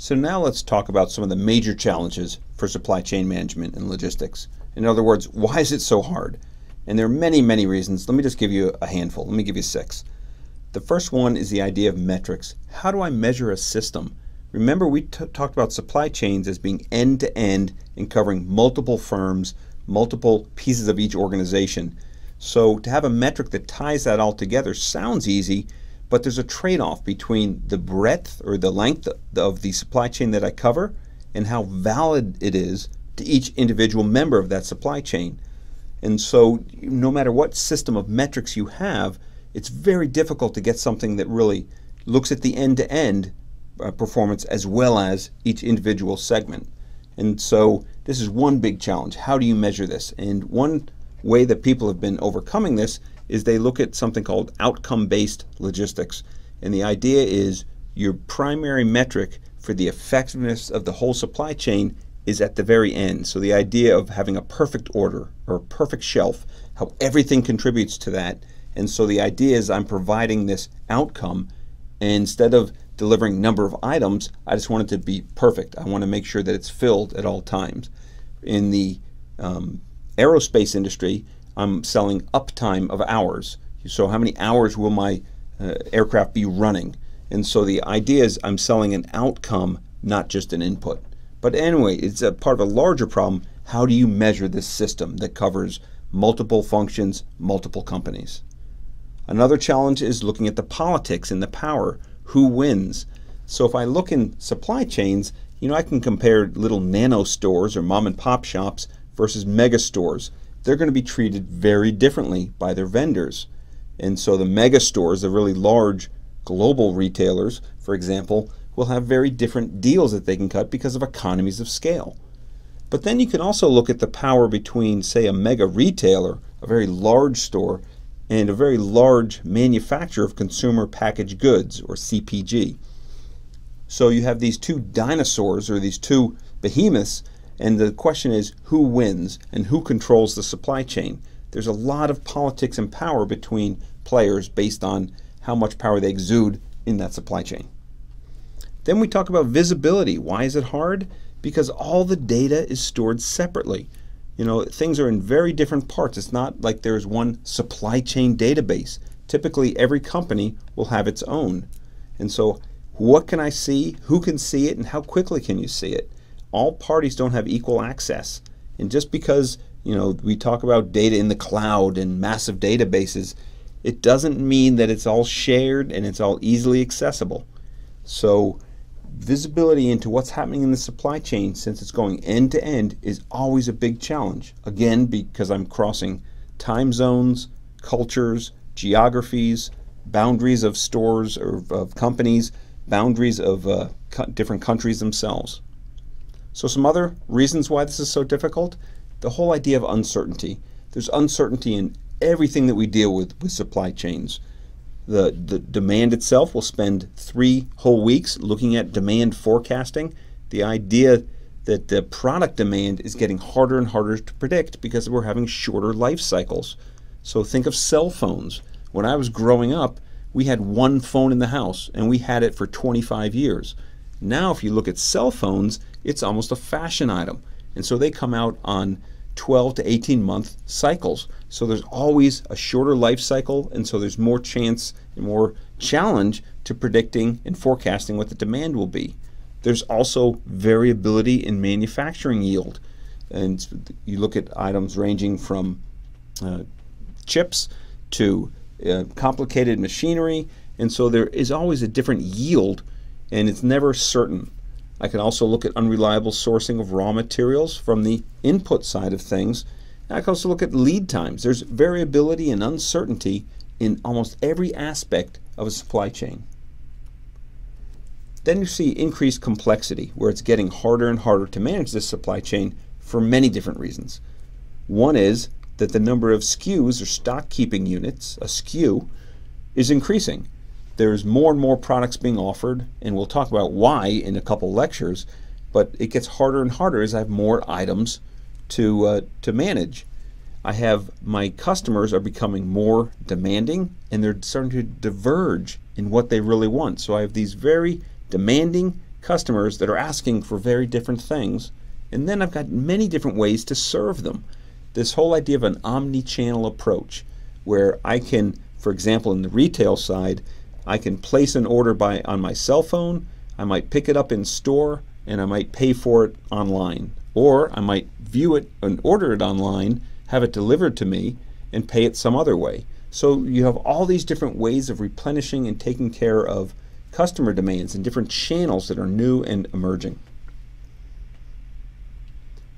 So now let's talk about some of the major challenges for supply chain management and logistics. In other words, why is it so hard? And there are many, many reasons. Let me just give you a handful. Let me give you 6. The first one is the idea of metrics. How do I measure a system? Remember, we talked about supply chains as being end-to-end and covering multiple firms, multiple pieces of each organization. So to have a metric that ties that all together sounds easy, but there's a trade-off between the breadth or the length of the supply chain that I cover and how valid it is to each individual member of that supply chain. And so no matter what system of metrics you have, it's very difficult to get something that really looks at the end-to-end performance as well as each individual segment. And so this is one big challenge. How do you measure this? And one way that people have been overcoming this is they look at something called outcome-based logistics. And the idea is your primary metric for the effectiveness of the whole supply chain is at the very end. So the idea of having a perfect order or a perfect shelf, how everything contributes to that. And so the idea is I'm providing this outcome, and instead of delivering number of items, I just want it to be perfect. I want to make sure that it's filled at all times. In the aerospace industry, I'm selling uptime of hours. So how many hours will my aircraft be running? And so the idea is I'm selling an outcome, not just an input. But anyway, it's a part of a larger problem. How do you measure this system that covers multiple functions, multiple companies? Another challenge is looking at the politics and the power. Who wins? So if I look in supply chains, I can compare little nano stores or mom and pop shops versus mega stores. They're going to be treated very differently by their vendors. And so the mega stores, the really large global retailers, for example, will have very different deals that they can cut because of economies of scale. But then you can also look at the power between, say, a mega retailer, a very large store, and a very large manufacturer of consumer packaged goods, or CPG. So you have these two dinosaurs, or these two behemoths, and the question is who wins and who controls the supply chain. There's a lot of politics and power between players based on how much power they exude in that supply chain. Then we talk about visibility. Why is it hard? Because all the data is stored separately. Things are in very different parts. It's not like there's one supply chain database. Typically, every company will have its own. And so what can I see? Who can see it? And how quickly can you see it? All parties don't have equal access. And just because, we talk about data in the cloud and massive databases, it doesn't mean that it's all shared and it's all easily accessible. So visibility into what's happening in the supply chain, since it's going end to end, is always a big challenge. Again, because I'm crossing time zones, cultures, geographies, boundaries of stores or of companies, boundaries of different countries themselves. So some other reasons why this is so difficult: the whole idea of uncertainty. There's uncertainty in everything that we deal with supply chains. The demand itself, will spend 3 whole weeks looking at demand forecasting. The idea that the product demand is getting harder and harder to predict because we're having shorter life cycles. So think of cell phones. When I was growing up, we had one phone in the house and we had it for 25 years. Now if you look at cell phones, it's almost a fashion item. And so they come out on 12 to 18 month cycles. So there's always a shorter life cycle, and so there's more chance and more challenge to predicting and forecasting what the demand will be. There's also variability in manufacturing yield. And you look at items ranging from chips to complicated machinery, and so there is always a different yield, and it's never certain. I can also look at unreliable sourcing of raw materials from the input side of things. I can also look at lead times. There's variability and uncertainty in almost every aspect of a supply chain. Then you see increased complexity, where it's getting harder and harder to manage this supply chain for many different reasons. One is that the number of SKUs, or stock keeping units, a SKU, is increasing. There's more and more products being offered, and we'll talk about why in a couple lectures, but it gets harder and harder as I have more items to manage. I have my customers are becoming more demanding, and they're starting to diverge in what they really want. So I have these very demanding customers that are asking for very different things, and then I've got many different ways to serve them. This whole idea of an omni-channel approach, where I can, for example, in the retail side, I can place an order on my cell phone, I might pick it up in store, and I might pay for it online. Or I might view it and order it online, have it delivered to me, and pay it some other way. So you have all these different ways of replenishing and taking care of customer demands and different channels that are new and emerging.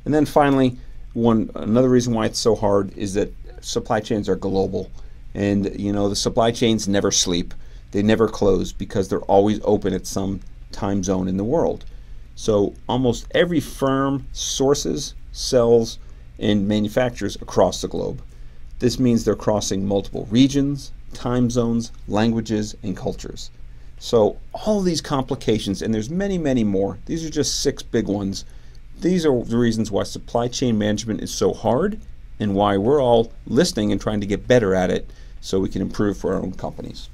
And then finally, another reason why it's so hard is that supply chains are global. And the supply chains never sleep. They never close because they're always open at some time zone in the world. So almost every firm sources, sells, and manufactures across the globe. This means they're crossing multiple regions, time zones, languages, and cultures. So all of these complications, and there's many, many more. These are just 6 big ones. These are the reasons why supply chain management is so hard and why we're all listening and trying to get better at it so we can improve for our own companies.